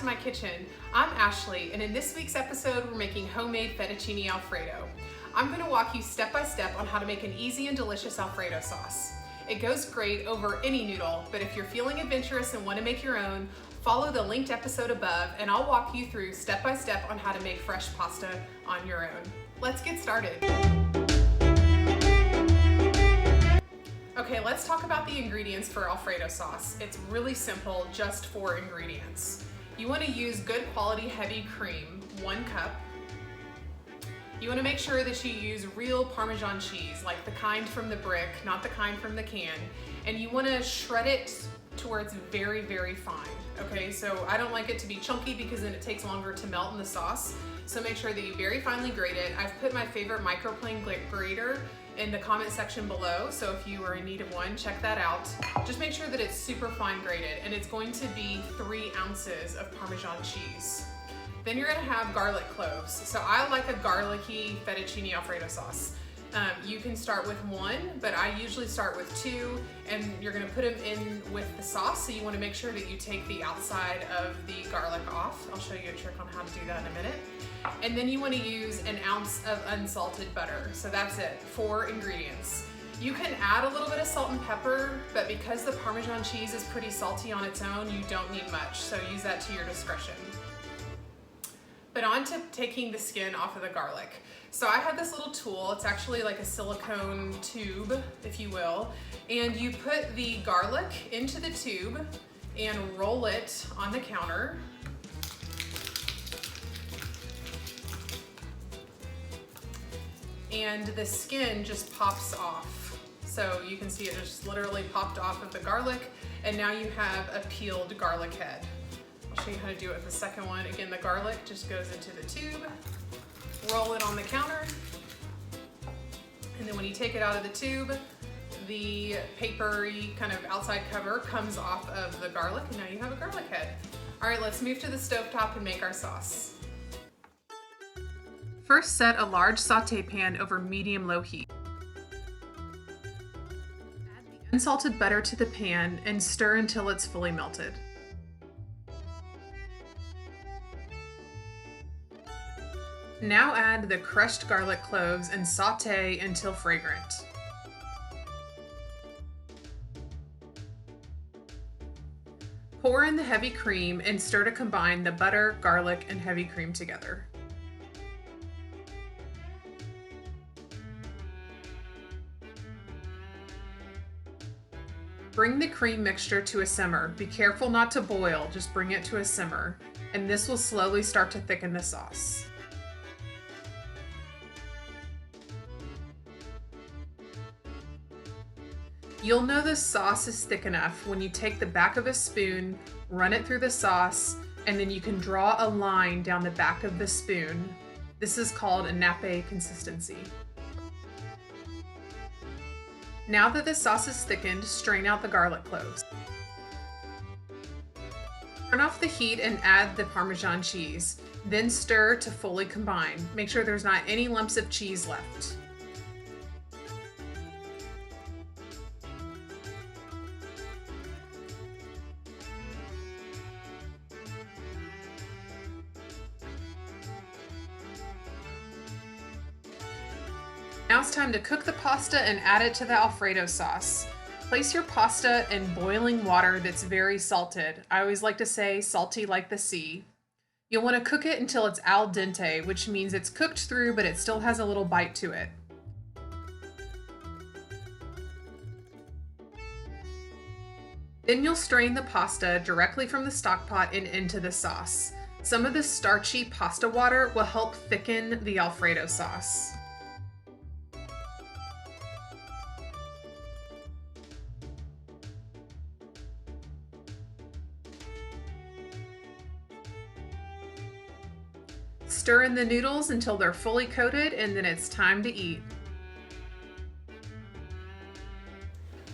to my kitchen. I'm Ashley, and in this week's episode, we're making homemade fettuccine Alfredo. I'm gonna walk you step by step on how to make an easy and delicious Alfredo sauce. It goes great over any noodle, but if you're feeling adventurous and wanna make your own, follow the linked episode above, and I'll walk you through step by step on how to make fresh pasta on your own. Let's get started. Okay, let's talk about the ingredients for Alfredo sauce. It's really simple, just 4 ingredients. You want to use good quality heavy cream, 1 cup. You want to make sure that you use real Parmesan cheese, like the kind from the brick, not the kind from the can. And you want to shred it to where it's very, very fine. Okay, so I don't like it to be chunky because then it takes longer to melt in the sauce. So make sure that you very finely grate it. I've put my favorite microplane grater in the comment section below, so if you are in need of one, check that out. Just make sure that it's super fine grated, and it's going to be 3 ounces of Parmesan cheese. Then you're gonna have garlic cloves. So I like a garlicky fettuccine Alfredo sauce. You can start with 1, but I usually start with 2, and you're gonna put them in with the sauce, so you wanna make sure that you take the outside of the garlic off. I'll show you a trick on how to do that in a minute. And then you wanna use 1 ounce of unsalted butter. So that's it, 4 ingredients. You can add a little bit of salt and pepper, but because the Parmesan cheese is pretty salty on its own, you don't need much, so use that to your discretion. But on to taking the skin off of the garlic. So I have this little tool, it's actually like a silicone tube, if you will, and you put the garlic into the tube and roll it on the counter. And the skin just pops off. So you can see it just literally popped off of the garlic, and now you have a peeled garlic head. I'll show you how to do it with the second one. Again, the garlic just goes into the tube, roll it on the counter, and then when you take it out of the tube, the papery kind of outside cover comes off of the garlic, and now you have a garlic head. All right, let's move to the stovetop and make our sauce. First, set a large sauté pan over medium-low heat. Add the unsalted butter to the pan and stir until it's fully melted. Now add the crushed garlic cloves and sauté until fragrant. Pour in the heavy cream and stir to combine the butter, garlic, and heavy cream together. Bring the cream mixture to a simmer. Be careful not to boil, just bring it to a simmer, and this will slowly start to thicken the sauce. You'll know the sauce is thick enough when you take the back of a spoon, run it through the sauce, and then you can draw a line down the back of the spoon. This is called a nappe consistency. Now that the sauce is thickened, strain out the garlic cloves. Turn off the heat and add the Parmesan cheese. Then stir to fully combine. Make sure there's not any lumps of cheese left. Now it's time to cook the pasta and add it to the Alfredo sauce. Place your pasta in boiling water that's very salted. I always like to say salty like the sea. You'll want to cook it until it's al dente, which means it's cooked through but it still has a little bite to it. Then you'll strain the pasta directly from the stock pot and into the sauce. Some of the starchy pasta water will help thicken the Alfredo sauce. Stir in the noodles until they're fully coated, and then it's time to eat.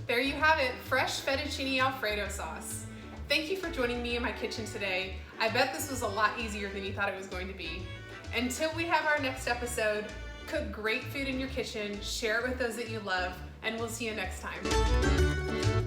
There you have it, fresh fettuccine Alfredo sauce. Thank you for joining me in my kitchen today. I bet this was a lot easier than you thought it was going to be. Until we have our next episode, cook great food in your kitchen, share it with those that you love, and we'll see you next time.